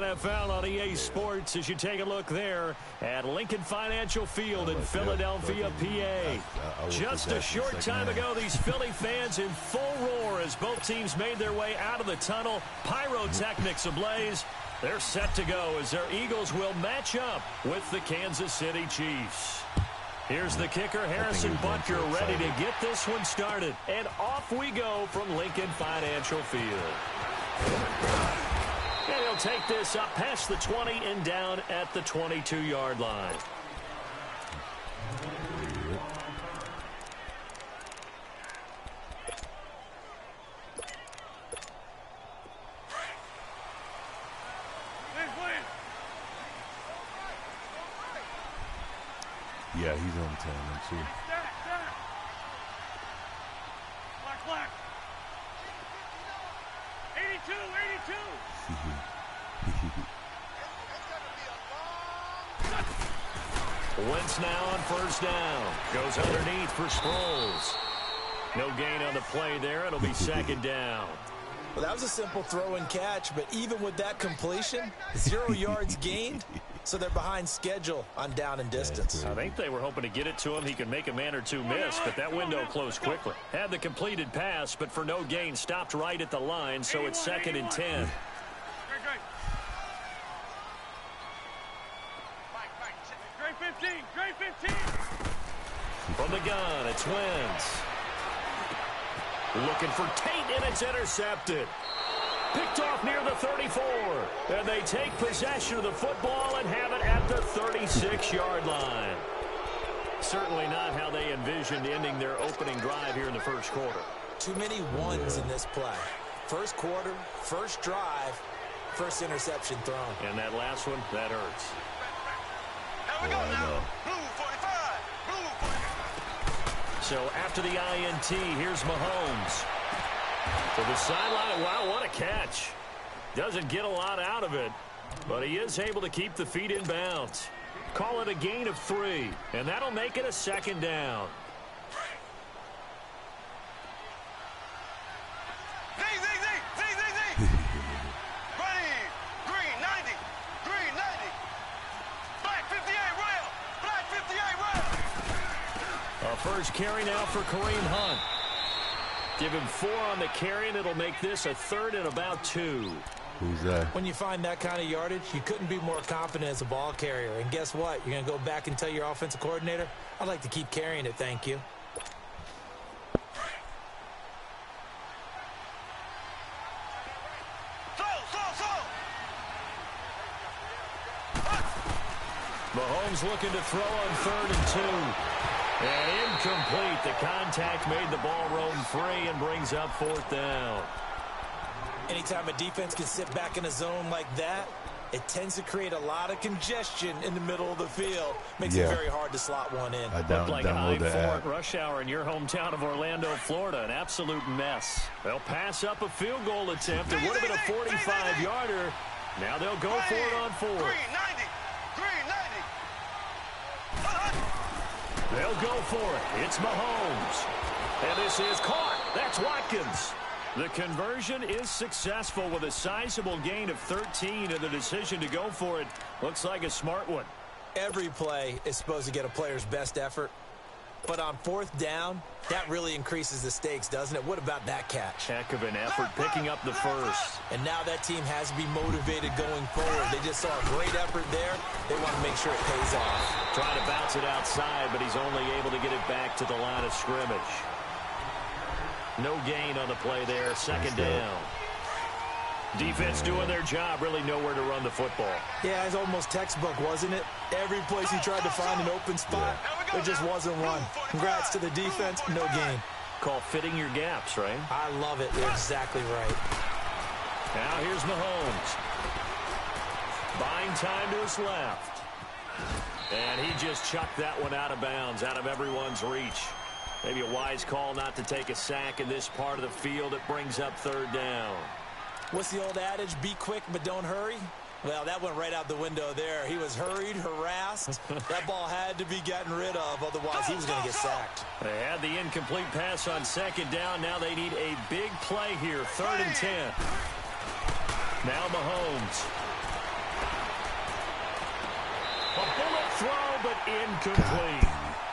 NFL on EA Sports as you take a look there at Lincoln Financial Field in Philadelphia, PA. Just a short time ago, these Philly fans in full roar as both teams made their way out of the tunnel. Pyrotechnics ablaze. They're set to go as their Eagles will match up with the Kansas City Chiefs. Here's the kicker, Harrison Butker, ready to get this one started. And off we go from Lincoln Financial Field. And he'll take this up past the 20 and down at the 22-yard line. Yeah, he's on 10 too. Black. 82. Wentz now on first down. Goes underneath for Sproles. No gain on the play there. It'll be second down. Well, that was a simple throw and catch, but even with that completion, 0 yards gained, so they're behind schedule on down and distance. I think they were hoping to get it to him. He could make a man or two miss, but that window closed quickly. Had the completed pass, but for no gain, stopped right at the line, so it's second and 10. Great 15. From the gun, it's Wentz. Looking for Tate, and it's intercepted. Picked off near the 34. And they take possession of the football and have it at the 36-yard line. Certainly not how they envisioned ending their opening drive here in the first quarter. Too many ones in this play. First quarter, first drive, first interception thrown. And that last one, that hurts. Here we go now. Blue 45. So after the INT, here's Mahomes. To the sideline. Wow, what a catch. Doesn't get a lot out of it, but he is able to keep the feet in bounds. Call it a gain of 3, and that'll make it a second down. First carry now for Kareem Hunt. Give him 4 on the carry, and it'll make this a third and about 2. Who's that? When you find that kind of yardage, you couldn't be more confident as a ball carrier. And guess what? You're going to go back and tell your offensive coordinator, I'd like to keep carrying it, thank you. Mahomes looking to throw on 3rd and 2. And incomplete. The contact made the ball roam free and brings up 4th down. Anytime a defense can sit back in a zone like that, it tends to create a lot of congestion in the middle of the field. Makes it very hard to slot one in. Looked like an I-4 at rush hour in your hometown of Orlando, Florida. An absolute mess. They'll pass up a field goal attempt. It would have been a 45-yarder. Now they'll go for it on 4th. They'll go for it. It's Mahomes. And this is caught. That's Watkins. The conversion is successful with a sizable gain of 13, and the decision to go for it looks like a smart one. Every play is supposed to get a player's best effort. But on 4th down, that really increases the stakes, doesn't it? What about that catch? Heck of an effort picking up the first. And now that team has to be motivated going forward. They just saw a great effort there. They want to make sure it pays off. Trying to bounce it outside, but he's only able to get it back to the line of scrimmage. No gain on the play there. Second down. Defense doing their job, really nowhere to run the football. Yeah, it's almost textbook, wasn't it? Every place he tried to find an open spot, there just wasn't one. Congrats to the defense, no gain. Call fitting your gaps, right? I love it. You're exactly right. Now here's Mahomes. Buying time to his left. And he just chucked that one out of bounds, out of everyone's reach. Maybe a wise call not to take a sack in this part of the field. It brings up 3rd down. What's the old adage? Be quick, but don't hurry. Well, that went right out the window there. He was hurried, harassed. That ball had to be gotten rid of, otherwise he was going to get sacked. They had the incomplete pass on 2nd down. Now they need a big play here, 3rd and 10. Now Mahomes. but incomplete.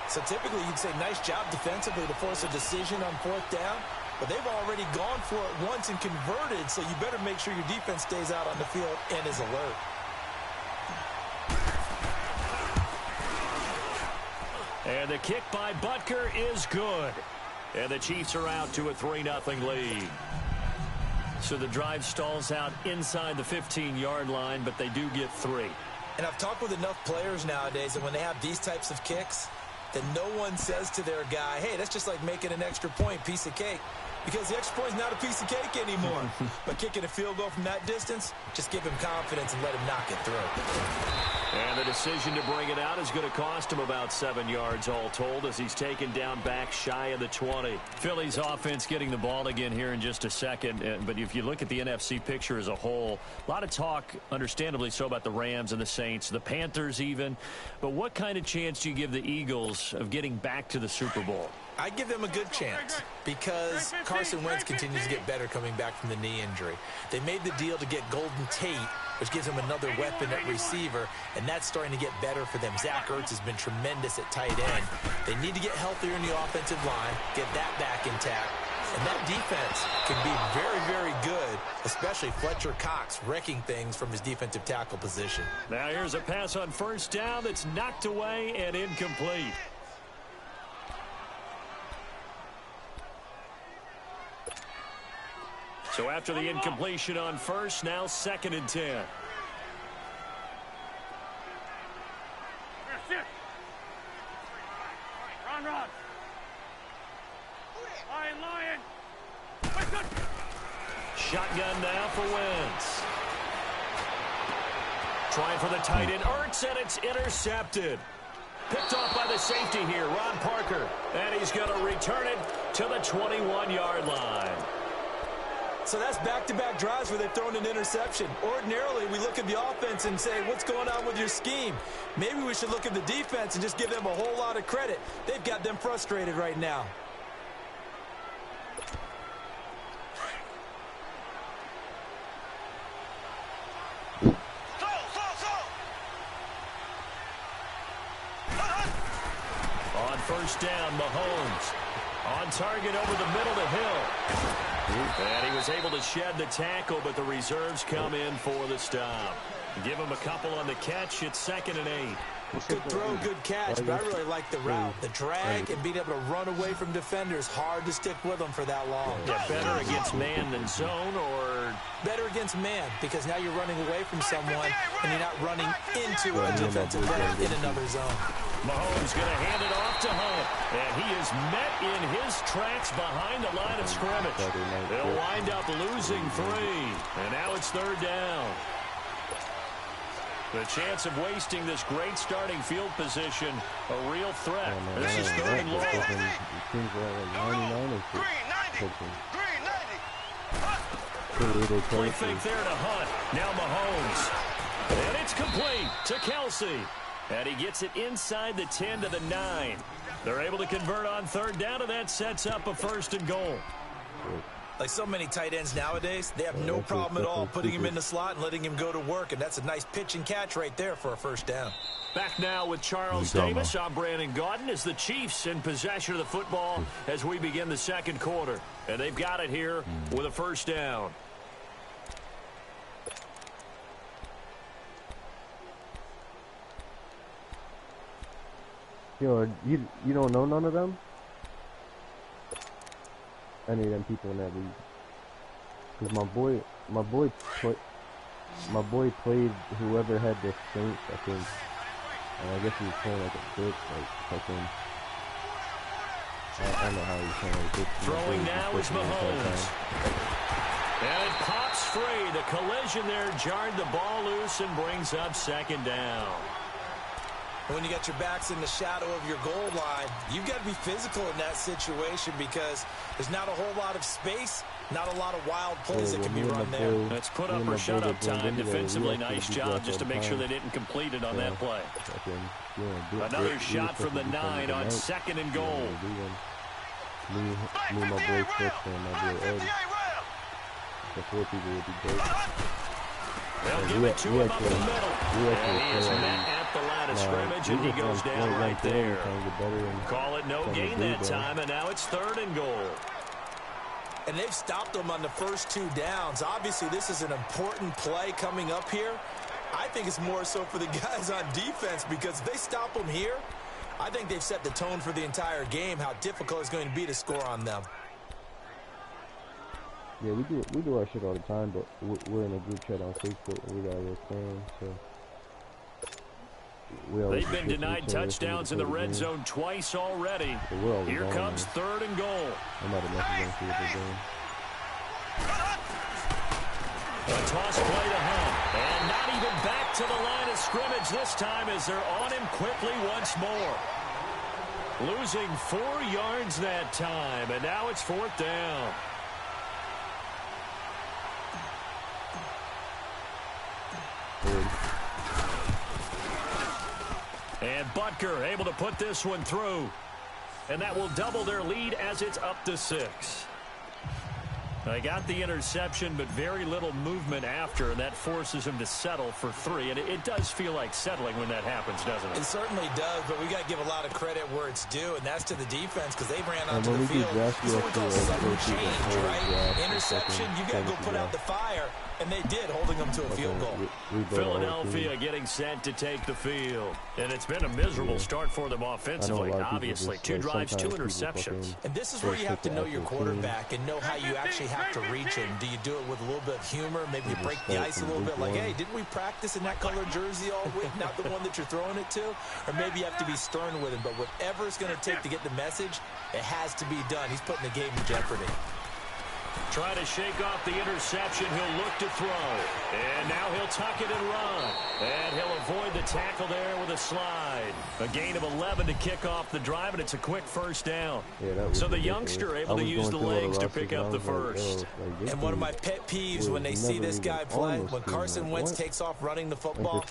So typically you'd say nice job defensively to force a decision on 4th down, but they've already gone for it once and converted, so you better make sure your defense stays out on the field and is alert. And the kick by Butker is good. And the Chiefs are out to a 3-0 lead. So the drive stalls out inside the 15-yard line, but they do get 3. And I've talked with enough players nowadays that when they have these types of kicks, that no one says to their guy, hey, that's just like making an extra point, piece of cake. Because the extra point is not a piece of cake anymore. But kicking a field goal from that distance, just give him confidence and let him knock it through. And the decision to bring it out is going to cost him about 7 yards all told as he's taken down back shy of the 20. Philly's offense getting the ball again here in just a second. But if you look at the NFC picture as a whole, a lot of talk, understandably so, about the Rams and the Saints, the Panthers even. But what kind of chance do you give the Eagles of getting back to the Super Bowl? I give them a good chance because Carson Wentz continues to get better coming back from the knee injury. They made the deal to get Golden Tate, which gives them another weapon at receiver, and that's starting to get better for them. Zach Ertz has been tremendous at tight end. They need to get healthier in the offensive line, get that back intact, and that defense can be very, very good, especially Fletcher Cox wrecking things from his defensive tackle position. Now here's a pass on 1st down that's knocked away and incomplete. So after the incompletion on 1st, now 2nd and 10. Run. Lion. Shotgun now for Wentz. Trying for the tight end, Ertz, and it's intercepted. Picked off by the safety here, Ron Parker. And he's going to return it to the 21-yard line. So that's back-to-back drives where they've thrown an interception. Ordinarily, we look at the offense and say, what's going on with your scheme? Maybe we should look at the defense and just give them a whole lot of credit. They've got them frustrated right now. On 1st down, Mahomes. On target over the middle to Hill. And he was able to shed the tackle, but the reserves come in for the stop. Give him a couple on the catch. It's 2nd and 8. Good throw, good catch, but I really like the route. The drag and being able to run away from defenders, hard to stick with them for that long. Yeah, better against man than zone, or better against man, because now you're running away from someone and you're not running into a defensive player in another zone. Mahomes going to hand it off to Hunt, and he is met in his tracks behind the line of scrimmage. They'll wind up losing 3, and now it's 3rd down. The chance of wasting this great starting field position, a real threat. This is 3rd and long. Play fake there to Hunt. Now Mahomes. And it's complete to Kelsey. And he gets it inside the 10 to the 9. They're able to convert on 3rd down, and that sets up a 1st and goal. Like so many tight ends nowadays, they have no problem at all putting him in the slot and letting him go to work, and that's a nice pitch and catch right there for a 1st down. Back now with Charles Davis. I'm Brandon Gaudin as the Chiefs in possession of the football as we begin the 2nd quarter. And they've got it here with a 1st down. Yo, you don't know none of them? Any of them people in that league. Cause my boy played whoever had the Saints, I think. And I guess he was playing like a bitch, like fucking. I don't know how he's playing like a bitch. Throwing now is Mahomes. And it pops free. The collision there jarred the ball loose and brings up 2nd down. When you got your backs in the shadow of your goal line, you've got to be physical in that situation because there's not a whole lot of space, not a lot of wild plays that can be run there. Let's put up or shut up time defensively. Nice job just to make sure they didn't complete it on that play. Another shot from the 9 on 2nd and goal. Me and my boy Chris and my boy Ed. The 4 people would be great. They'll give it to him up the middle. And he is met at at the line of scrimmage, and he goes down right there. Call it no gain that time, and now it's 3rd and goal. And they've stopped them on the first 2 downs. Obviously, this is an important play coming up here. I think it's more so for the guys on defense, because if they stop them here, I think they've set the tone for the entire game, how difficult it's going to be to score on them. Yeah, we do our shit all the time, but we're in a group chat on Facebook, and we got real fans, so they've been denied touchdowns in the red zone twice already. Here comes 3rd and goal. A toss play to Hunt, and not even back to the line of scrimmage this time as they're on him quickly once more. Losing 4 yards that time, and now it's 4th down. And Butker able to put this one through. And that will double their lead as it's up to 6. They got the interception, but very little movement after, and that forces him to settle for 3. And it does feel like settling when that happens, doesn't it? It certainly does, but we got to give a lot of credit where it's due, and that's to the defense, because they ran onto the field. It's what we call sudden change, right? Interception, you got to go put out the fire, and they did, holding them to a field goal. Philadelphia getting set to take the field. And it's been a miserable start for them offensively. Obviously, 2 drives, 2 interceptions. And this is where you have to know your quarterback and know how you actually have to reach him. Do you do it with a little bit of humor? Maybe you break the ice a little bit, like, hey, didn't we practice in that color jersey all week, not the one that you're throwing it to? Or maybe you have to be stern with him. But whatever it's going to take to get the message, it has to be done. He's putting the game in jeopardy. Try to shake off the interception. He'll look to throw. And now he'll tuck it and run. And he'll avoid the tackle there with a slide. A gain of 11 to kick off the drive, and it's a quick 1st down. So the youngster able to use the legs to pick up the first. And one of my pet peeves when they see this guy play, when Carson Wentz takes off running the football,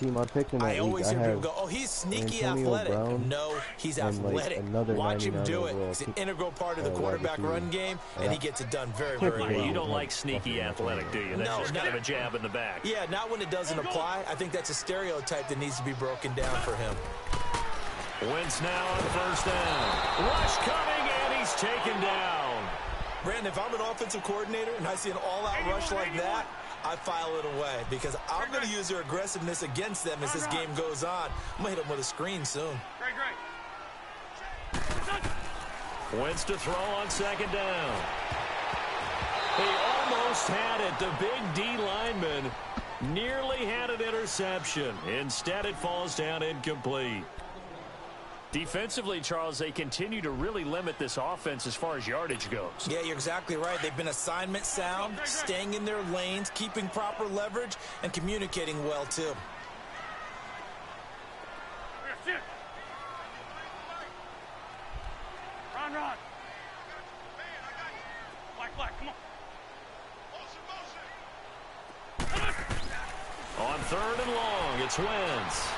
I always hear people go, oh, he's sneaky athletic. No, he's athletic. Watch him do it. It's an integral part of the quarterback run game, and he gets it done very, very well. You don't like sneaky athletic, do you? That's just kind of a jab in the back. Yeah, not when it doesn't apply. I think that's a stereotype that needs to be broken down for him. Wentz now on 1st down. Rush coming, and he's taken down. Brandon, if I'm an offensive coordinator and I see an all-out rush like that, I file it away because I'm going to use their aggressiveness against them as this game goes on. I'm going to hit them with a screen soon. Wentz to throw on 2nd down. He almost had it. The big D lineman nearly had an interception. Instead, it falls down incomplete. Defensively, Charles, they continue to really limit this offense as far as yardage goes. Yeah, you're exactly right. They've been assignment sound, staying in their lanes, keeping proper leverage, and communicating well, too. Run. Black, come on. On 3rd and long, it's Wentz.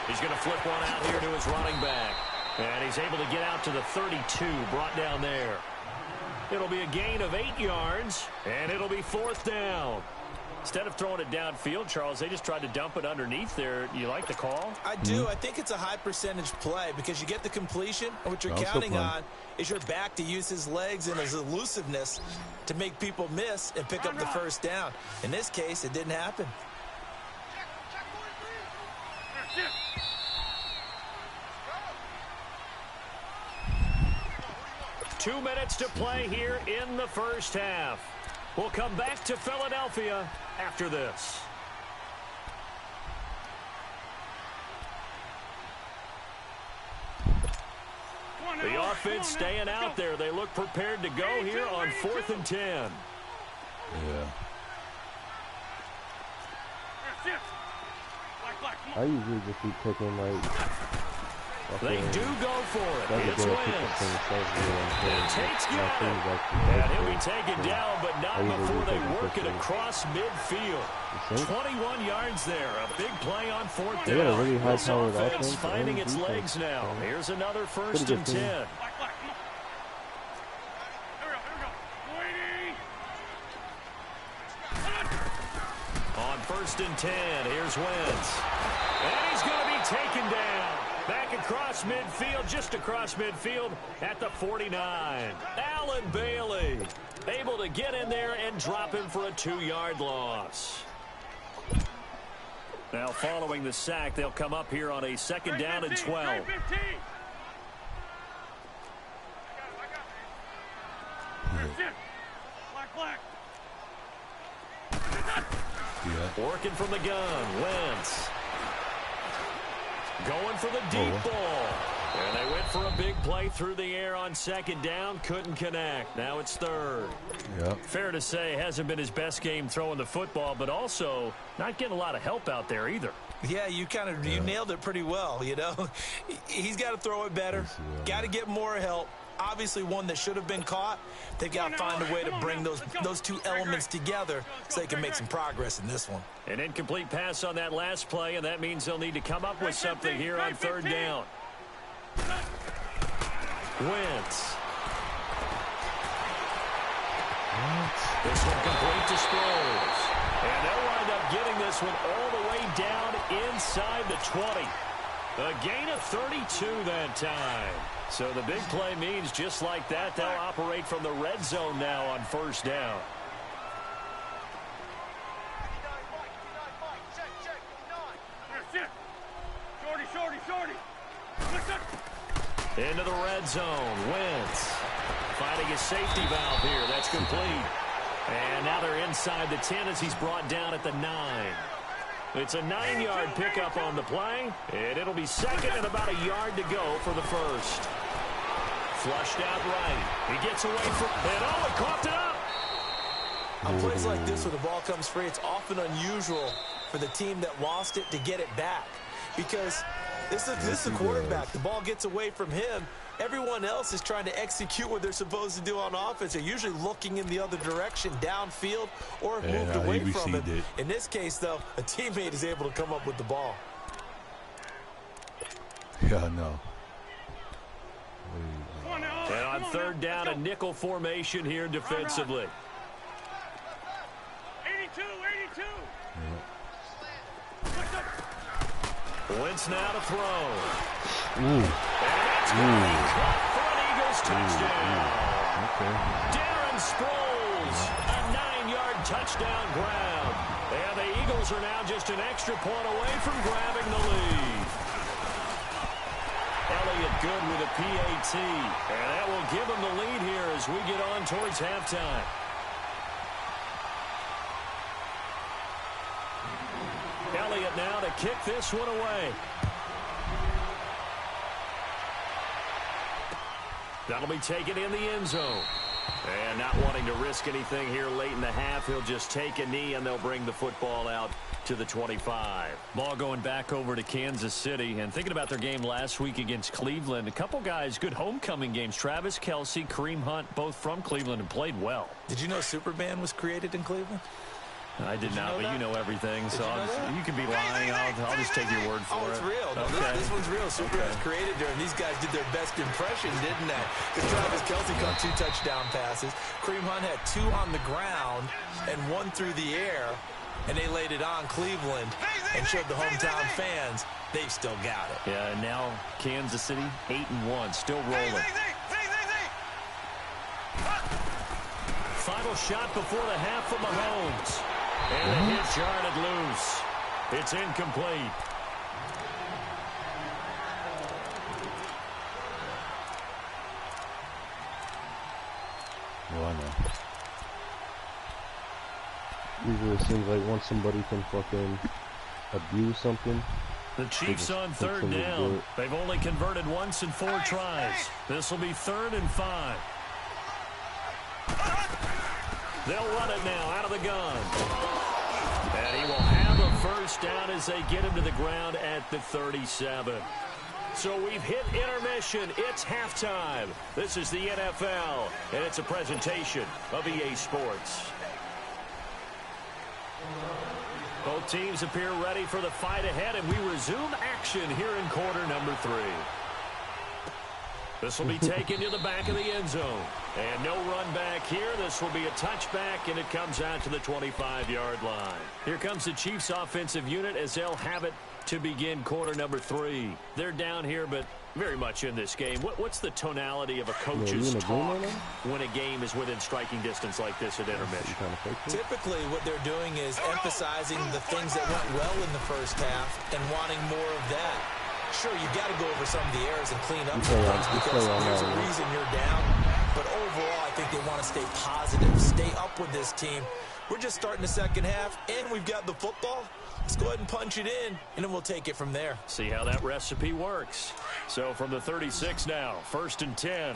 He's going to flip one out here to his running back. And he's able to get out to the 32, brought down there. It'll be a gain of 8 yards, and it'll be 4th down. Instead of throwing it downfield, Charles, they just tried to dump it underneath there. You like the call? I do. I think it's a high percentage play because you get the completion, and what you're counting on is your back to use his legs and his elusiveness to make people miss and pick up the 1st down. In this case, it didn't happen. 2 minutes to play here in the 1st half. We'll come back to Philadelphia after this. The offense staying out there. They look prepared to go here on 4th and 10. Yeah. I usually just be picking they do go for it. It's Wentz. And Tate's got it. And he'll be taken down, but not before they work it across midfield. 21 yards there. A big play on 4th down. Really this offense finding its legs now. Here's another 1st and 10. On 1st and 10. Here's Wentz. And he's going to be taken down. Back across midfield, just across midfield at the 49. Allen Bailey able to get in there and drop him for a 2-yard loss. Now following the sack, they'll come up here on a 2nd down and 12. Working from the gun, Wentz. Going for the deep ball. And they went for a big play through the air on 2nd down. Couldn't connect. Now it's 3rd. Yep. Fair to say, hasn't been his best game throwing the football, but also not getting a lot of help out there either. Yeah, you nailed it pretty well, you know. He's got to throw it better. Got to get more help. Obviously one that should have been caught. They've got to find a way to bring those two elements together so they can make some progress in this one. An incomplete pass on that last play, and that means they'll need to come up with something here on 3rd down. Wentz. This one complete to Sproles. And they'll wind up getting this one all the way down inside the 20. A gain of 32 that time. So the big play means just like that, they'll operate from the red zone now on 1st down. Into the red zone. Wentz finding his safety valve here. That's complete. And now they're inside the 10 as he's brought down at the 9. It's a 9-yard pickup on the play, and it'll be 2nd and about a yard to go for the 1st. Flushed out right. He gets away from it. Oh, and coughed it up. On plays like this where the ball comes free, it's often unusual for the team that lost it to get it back. Because this is the quarterback. The ball gets away from him. Everyone else is trying to execute what they're supposed to do on offense. They're usually looking in the other direction, downfield, or moved away from it. In this case, though, a teammate is able to come up with the ball. Yeah, I know. And on 3rd down, a nickel formation here defensively. 82. Wentz now to throw. Ooh. And that's for an Eagles touchdown. Okay. Darren Sproles, a 9-yard touchdown grab. And the Eagles are now just an extra point away from grabbing the lead. Elliott good with a PAT. And that will give him the lead here as we get on towards halftime. Elliott now to kick this one away. That'll be taken in the end zone. And not wanting to risk anything here late in the half, he'll just take a knee and they'll bring the football out to the 25. Ball going back over to Kansas City. And thinking about their game last week against Cleveland, a couple guys, good homecoming games. Travis Kelce, Kareem Hunt, both from Cleveland and played well. Did you know Superman was created in Cleveland? I did not, but you know everything, so you can be lying. I'll just take your word for it. Oh, it's real. No, okay. this one's real. Superman was created there, and these guys did their best impression, didn't they? Because Travis Kelce caught 2 touchdown passes. Kareem Hunt had 2 on the ground and 1 through the air, and they laid it on Cleveland and showed the hometown fans they've still got it. Yeah, and now Kansas City 8-1, still rolling. Final shot before the half from Mahomes. And the hit jarred loose. It's incomplete. Well, I know. Usually it seems like once somebody can fucking abuse something. The Chiefs on 3rd down. They've only converted once in 4 tries. This will be 3rd and 5. They'll run it now out of the gun. And he will have a 1st down as they get him to the ground at the 37. So we've hit intermission. It's halftime. This is the NFL, and it's a presentation of EA Sports. Both teams appear ready for the fight ahead, and we resume action here in quarter number 3. This will be taken to the back of the end zone. And no run back here. This will be a touchback, and it comes out to the 25-yard line. Here comes the Chiefs offensive unit as they'll have it to begin quarter number 3. They're down here, but very much in this game. What's the tonality of a coach's talk when a game is within striking distance like this at intermission? Typically, what they're doing is emphasizing the things that went well in the first half and wanting more of that. Sure, you've got to go over some of the errors and clean up some things because there's a reason you're down. But overall, I think they want to stay positive, stay up with this team. We're just starting the second half, and we've got the football. Let's go ahead and punch it in, and then we'll take it from there. See how that recipe works. So from the 36 now, 1st and 10.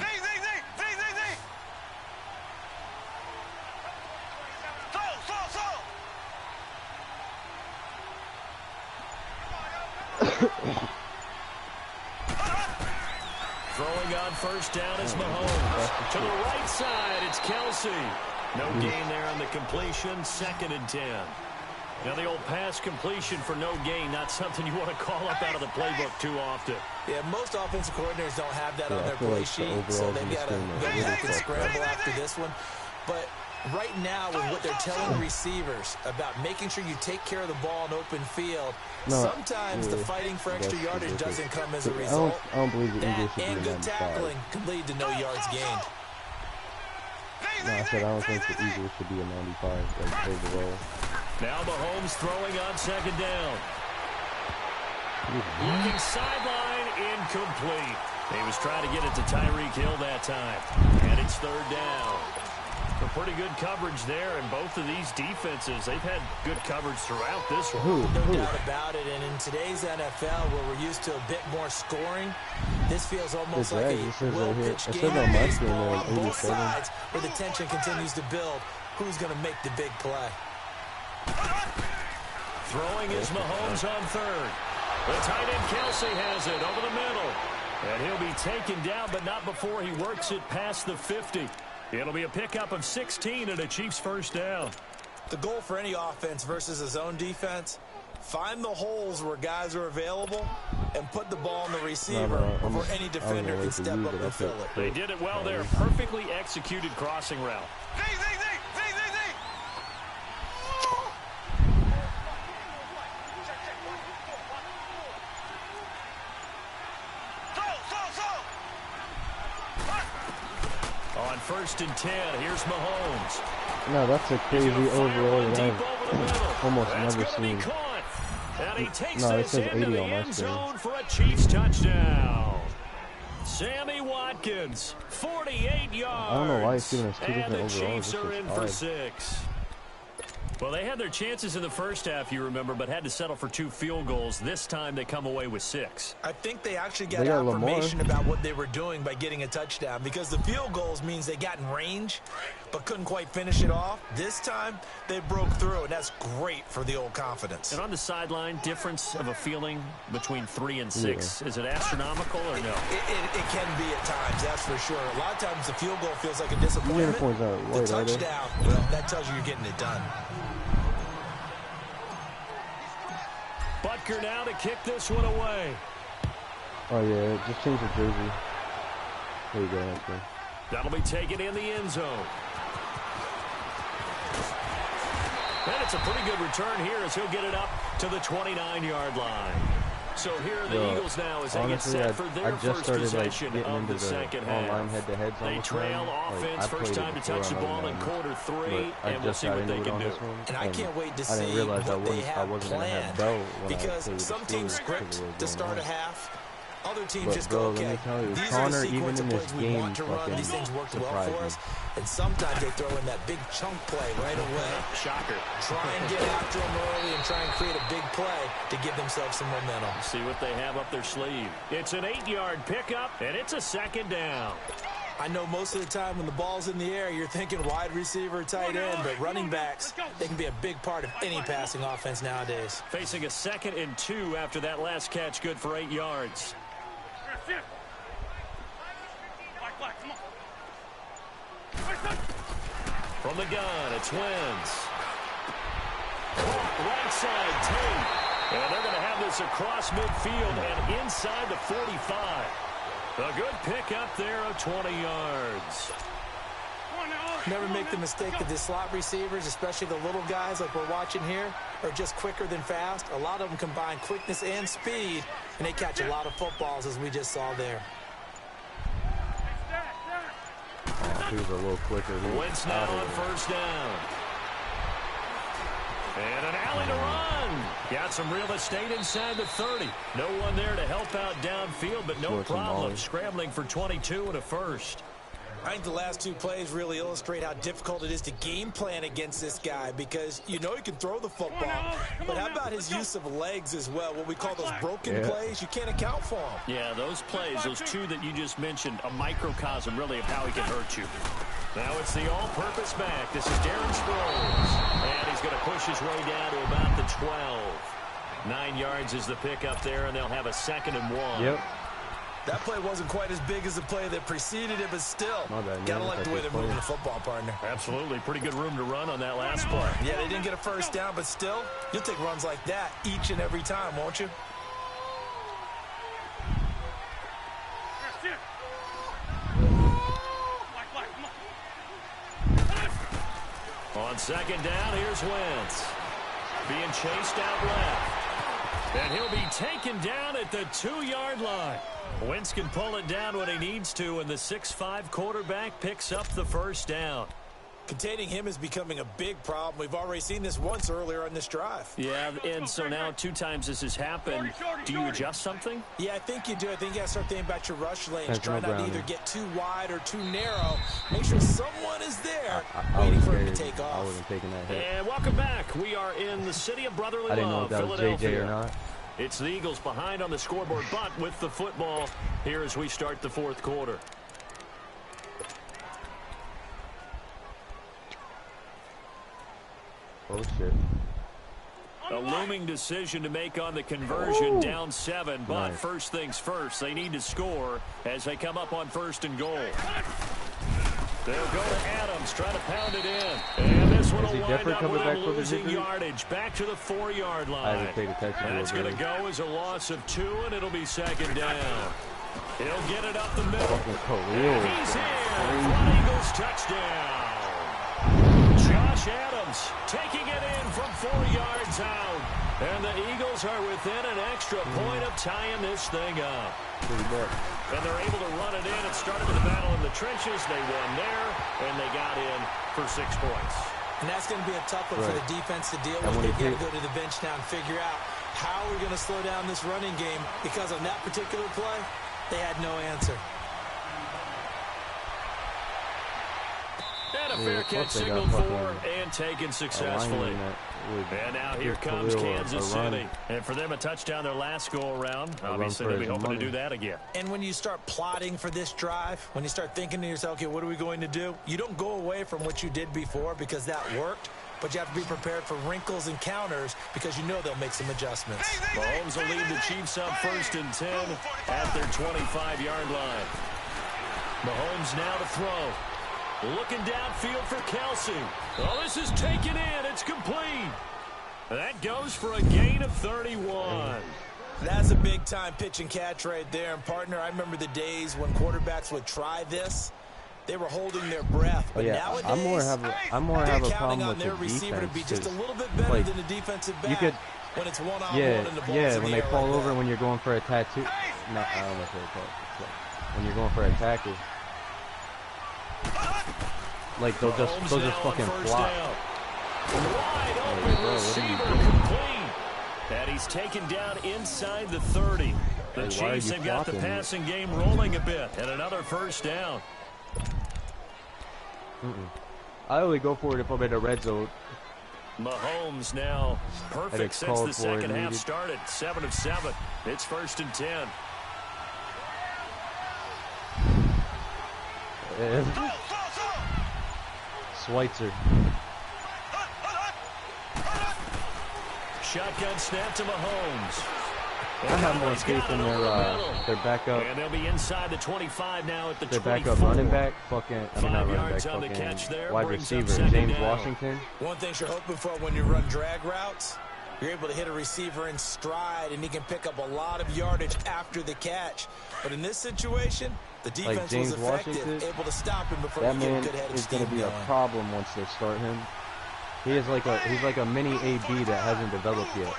Throwing on first down is Mahomes. To the right side, it's Kelsey. No gain there on the completion, 2nd and 10. Now the old pass completion for no gain, not something you want to call up out of the playbook too often. Yeah, most offensive coordinators don't have that on their play sheet, so they've got to go back and scramble after this one. But right now, with what they're telling receivers about making sure you take care of the ball in open field, sometimes the fighting for extra yardage doesn't come as a result. I don't believe the Eagles should and be good tackling can lead to no yards gained. No, I said I don't think the Eagles should be a 95 like overall. Now Mahomes throwing on 2nd down. Looking sideline, incomplete. He was trying to get it to Tyreek Hill that time. And it's 3rd down. A pretty good coverage there, and both of these defenses, they've had good coverage throughout this one. No doubt about it, and in today's NFL, where we're used to a bit more scoring, this feels almost like a well-pitched game of baseball on both sides, where the tension continues to build. Who's going to make the big play? Throwing is Mahomes on 3rd. The tight end Kelsey has it over the middle. And he'll be taken down, but not before he works it past the 50. It'll be a pickup of 16 and a Chiefs 1st down. The goal for any offense versus a zone defense, find the holes where guys are available and put the ball in the receiver before any defender can step up and fill it. They did it well there. Perfectly executed crossing route. On 1st and 10, here's Mahomes. No, that's a crazy overall that I've almost never seen. And he takes No, it this says into 80 the on my end screen. zone for a Chiefs touchdown. Sammy Watkins, 48 yards. I don't know why it's giving us 2 and different the overalls. Chiefs are in for 6. Well, they had their chances in the first half, you remember, but had to settle for 2 field goals. This time they come away with 6. I think they actually got affirmation about what they were doing by getting a touchdown, because the field goals means they got in range but couldn't quite finish it off. This time they broke through, and that's great for the old confidence. And on the sideline, difference of a feeling between 3 and 6. Is it astronomical or no? It can be at times, that's for sure. A lot of times the field goal feels like a disappointment. The touchdown, well, that tells you you're getting it done. Butker now to kick this one away. Oh, yeah, just change the jersey. There you go, right there. That'll be taken in the end zone. And it's a pretty good return here as he'll get it up to the 29-yard line. So here are the Eagles now as they get set for their first possession of the second half. They trail offense, first time to touch the ball in quarter 3, and we'll see what they can do. And I can't wait to see what they have planned, because some teams script to start a half. Other teams just go, okay, these are the sequence of plays we want to run. These things worked well for us. And sometimes they throw in that big chunk play right away. Shocker. Try and get after them early and try and create a big play to give themselves some momentum. See what they have up their sleeve. It's an 8-yard pickup, and it's a 2nd down. I know most of the time when the ball's in the air, you're thinking wide receiver, tight end, but running backs, they can be a big part of any passing offense nowadays. Facing a 2nd and 2 after that last catch, good for 8 yards. From the gun, it's Wentz. Right side, Tate. And they're going to have this across midfield and inside the 45. A good pick up there of 20 yards. Never make the mistake that the slot receivers, especially the little guys like we're watching here, are just quicker than fast. A lot of them combine quickness and speed, and they catch a lot of footballs, as we just saw there. He was a little quicker. Wentz now on first down. And an alley to run. Got some real estate inside the 30. No one there to help out downfield, but no problem scrambling for 22 and a first. I think the last two plays really illustrate how difficult it is to game plan against this guy, because you know he can throw the football, but how about his use of legs as well, what we call those broken plays? You can't account for them. Yeah, those plays, those two that you just mentioned, a microcosm really of how he can hurt you. Now it's the all-purpose back. This is Darren Sproles, and he's going to push his way down to about the 12. 9 yards is the pickup there, and they'll have a 2nd and 1. Yep. That play wasn't quite as big as the play that preceded it, but still, gotta like the way they're moving the football, partner. Absolutely. Pretty good room to run on that last play. Yeah, they didn't get a first down, but still, you'll take runs like that each and every time, won't you? On 2nd down, here's Wentz. Being chased out left. And he'll be taken down at the 2-yard line. Wentz can pull it down when he needs to, and the 6'5" quarterback picks up the first down. Containing him is becoming a big problem. We've already seen this once earlier on this drive. Yeah, and so now 2 times this has happened. Do you adjust something? Yeah, I think you do. I think you got to start thinking about your rush lanes. Try not to either get too wide or too narrow. Make sure someone is there waiting for him to take off. I wasn't taking that hit. And welcome back. We are in the city of brotherly love, I didn't know if that was Philadelphia. JJ or not. It's the Eagles behind on the scoreboard, but with the football here as we start the 4th quarter. Oh, shit. A looming decision to make on the conversion, down 7, but first things first, they need to score as they come up on 1st and goal. They'll go to Adams, try to pound it in. And this one will wind up with losing yardage. Back to the 4-yard line. I haven't paid attention to That's going to go as a loss of 2, and it'll be 2nd down. He'll get it up the middle. He's in. Front Eagles touchdown. Josh Adams taking it in from 4 yards out. And the Eagles are within an extra point of tying this thing up. And they're able to run it in. It started with a battle in the trenches. They won there, and they got in for 6 points. And that's going to be a tough one for the defense to deal with. They've got to go to the bench now and figure out how we're going to slow down this running game, because on that particular play, they had no answer. And a fair catch signaled for and taken successfully. And now here comes Kansas City. And for them, a touchdown their last go-around. Obviously, they'll be hoping to do that again. And when you start plotting for this drive, when you start thinking to yourself, okay, what are we going to do? You don't go away from what you did before because that worked. But you have to be prepared for wrinkles and counters because you know they'll make some adjustments. Mahomes will lead the Chiefs up 1st and 10 at their 25-yard line. Mahomes now to throw. Looking downfield for Kelsey. Oh, this is taken in. It's complete. That goes for a gain of 31. That's a big-time pitch and catch right there. And, partner, I remember the days when quarterbacks would try this. They were holding their breath. But nowadays, I'm more have a problem with their the receiver to defense. be just a little bit better than the defensive back. When it's one-on-one and the ball's in the when they air fall like over that. when you're going for a tattoo. No, I don't know if they're called. When you're going for a tackle. Like they'll just fucking flop. Wide open receiver complete. And he's taken down inside the 30. The Chiefs have got the passing game rolling a bit. And another first down. I only go for it if I'm in a red zone. Mahomes now perfect since the second half started. 7 of 7. It's 1st and 10. Schweitzer. Shotgun snap to Mahomes. I have more faith in their backup. And they'll be inside the 25 now at the 24. Their backup running back, not running back, fucking wide receiver, James Washington. One thing you're hoping for when you run drag routes, You're able to hit a receiver in stride, and he can pick up a lot of yardage after the catch. But in this situation, the defense was effective, able to stop him before he get a good head of steam going. That man is going to be a problem once they start him. He is like he's like a mini AB that hasn't developed yet.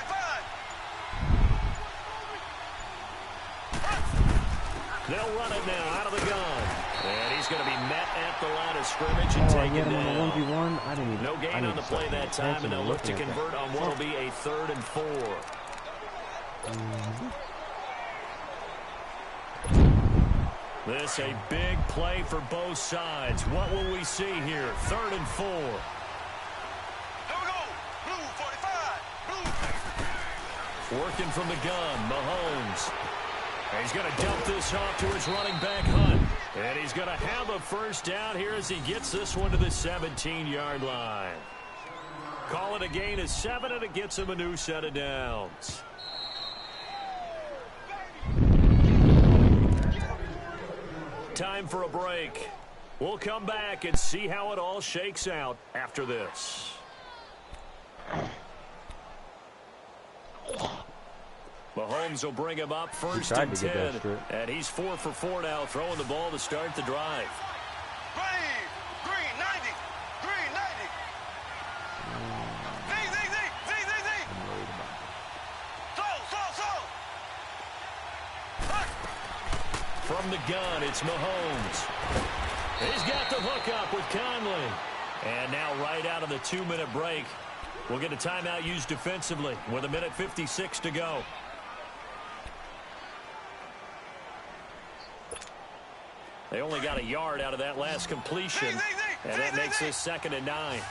They'll run it now out of the gun. And he's going to be met at the line of scrimmage and taken down. 1v1. I didn't even, no gain on the play that time, and they'll look to convert on what will be a 3rd and 4. This a big play for both sides. What will we see here? 3rd and 4. Here we go. Blue 45. Blue. Working from the gun, Mahomes. And he's going to dump this off to his running back, Hunt. And he's going to have a first down here as he gets this one to the 17-yard line. Call it a gain of 7, and it gets him a new set of downs. Time for a break. We'll come back and see how it all shakes out after this. Mahomes will bring him up 1st and 10. And he's 4 for 4 now, throwing the ball to start the drive. Green 90. Green 90. From the gun, it's Mahomes. He's got the hook up with Conley. And now right out of the 2-minute break, we'll get a timeout used defensively with 1:56 to go. They only got a yard out of that last completion, and that makes this 2nd and 9.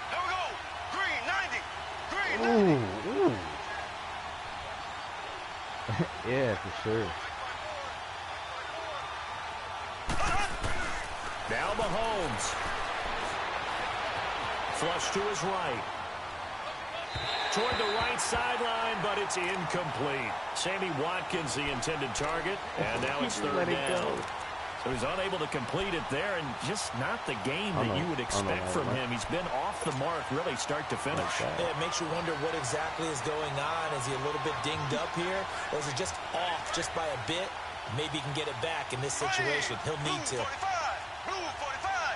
Here we go. Green 90. Green 90. Ooh. Yeah, for sure. Now Mahomes. Flush to his right. Toward the right sideline, but it's incomplete. Sammy Watkins, the intended target, and now it's 3rd down. So he's unable to complete it there, and just not the game that you would expect from him. He's been off the mark, really, start to finish. Yeah, it makes you wonder what exactly is going on. Is he a little bit dinged up here, or is it just off just by a bit? Maybe he can get it back in this situation. He'll need to. Blue 45.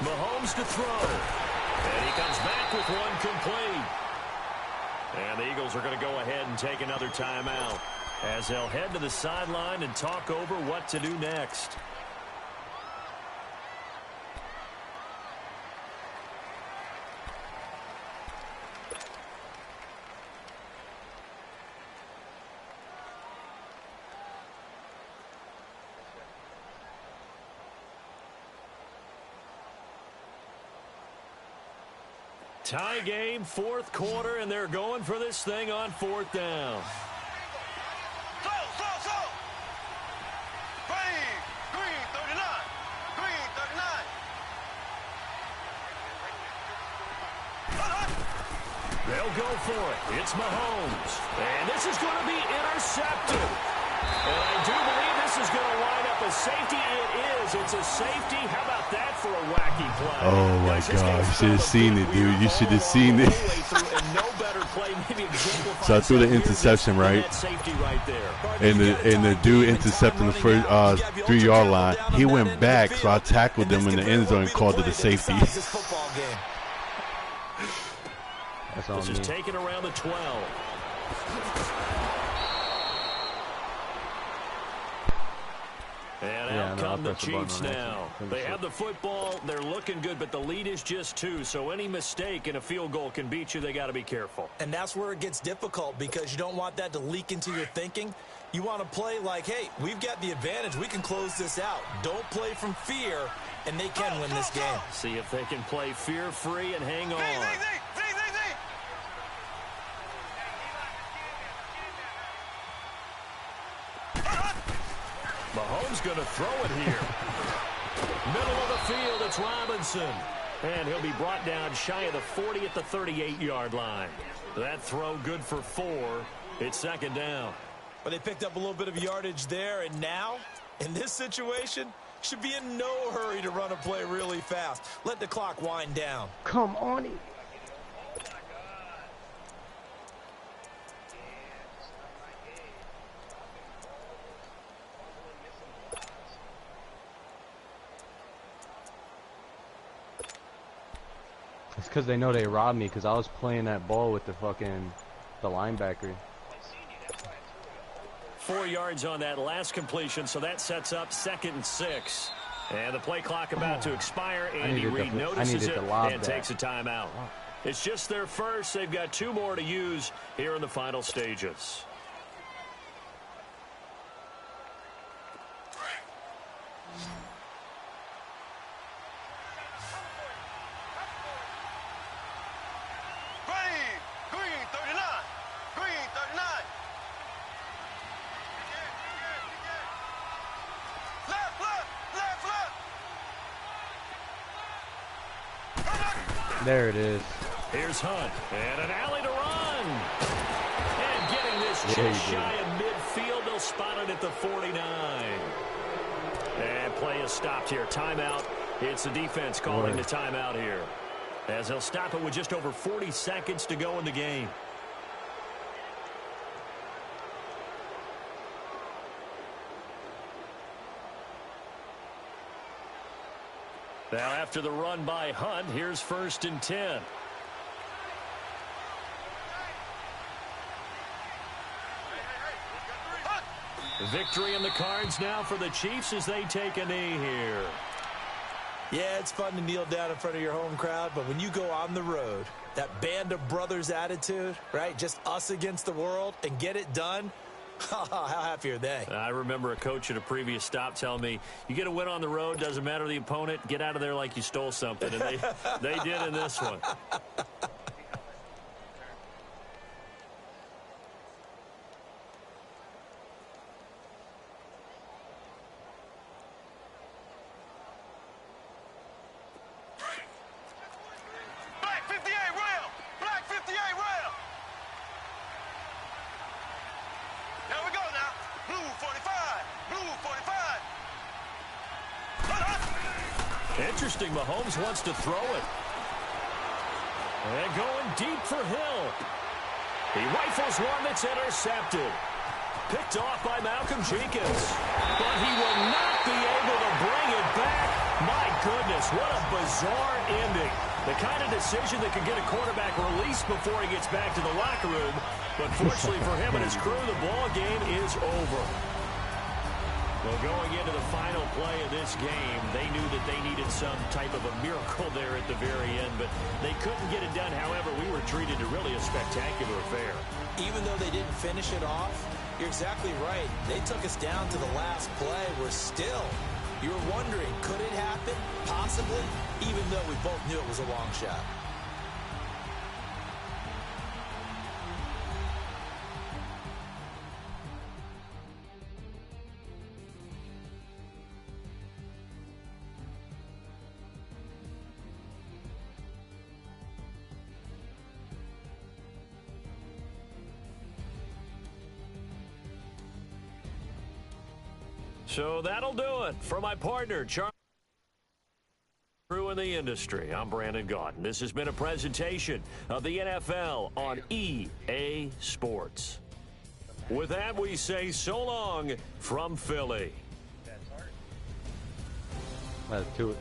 Mahomes to throw. And he comes back with one complete. And the Eagles are going to go ahead and take another timeout as they'll head to the sideline and talk over what to do next. Tie game, 4th quarter, and they're going for this thing on 4th down. Slow. Green 39. Green 39. They'll go for it. It's Mahomes. And this is going to be intercepted. And I do believe this is going to wind up a safety. It is. It's a safety. How about that for a wacky play? Oh, my God. You should have seen it, dude. You should have seen it. So I threw the interception, right? And the dude intercepting the first 3-yard line. He went back, so I tackled him in the end zone and called it a safety. This is taken around the 12. And out come the Chiefs now. They have the football. They're looking good, but the lead is just 2. So any mistake in a field goal can beat you. They got to be careful. And that's where it gets difficult because you don't want that to leak into your thinking. You want to play like, hey, we've got the advantage. We can close this out. Don't play from fear, and they can win this game. See if they can play fear-free and hang on. Mahomes going to throw it here. Middle of the field, it's Robinson. And he'll be brought down shy of the 40 at the 38-yard line. That throw good for 4. It's 2nd down. But they picked up a little bit of yardage there, and now, in this situation, should be in no hurry to run a play really fast. Let the clock wind down. Come on. It's because they know they robbed me because I was playing that ball with the linebacker. 4 yards on that last completion, so that sets up 2nd and 6. And the play clock about to expire. Andy Reid notices it and takes a timeout. It's just their first. They've got 2 more to use here in the final stages. There it is. Here's Hunt, and an alley to run. And getting this just shy of midfield, they'll spot it at the 49. And play is stopped here. Timeout. It's the defense calling the timeout here, as they'll stop it with just over 40 seconds to go in the game. Now, after the run by Hunt, here's 1st and 10. Victory in the cards now for the Chiefs as they take a knee here. Yeah, it's fun to kneel down in front of your home crowd, but when you go on the road, that band of brothers attitude, right? Just us against the world and get it done. How happy are they? I remember a coach at a previous stop telling me, you get a win on the road, doesn't matter the opponent, get out of there like you stole something. And they did in this one. Black 58 rail! Black 58 rail! There we go now. Blue 45. Blue 45. Interesting. Mahomes wants to throw it. And going deep for Hill. He rifles one that's intercepted. Picked off by Malcolm Jenkins. But he will not be able to bring it back. My goodness, what a bizarre ending. The kind of decision that could get a quarterback released before he gets back to the locker room. But fortunately for him and his crew, the ball game is over. Well, going into the final play of this game, they knew that they needed some type of a miracle there at the very end, but they couldn't get it done. However, we were treated to really a spectacular affair. Even though they didn't finish it off, you're exactly right. They took us down to the last play. We're still, you were wondering, could it happen? Possibly, even though we both knew it was a long shot. So that'll do it for my partner, Charlie. In the industry, I'm Brandon Gaudin. This has been a presentation of the NFL on EA Sports. With that, we say so long from Philly. Let's do it.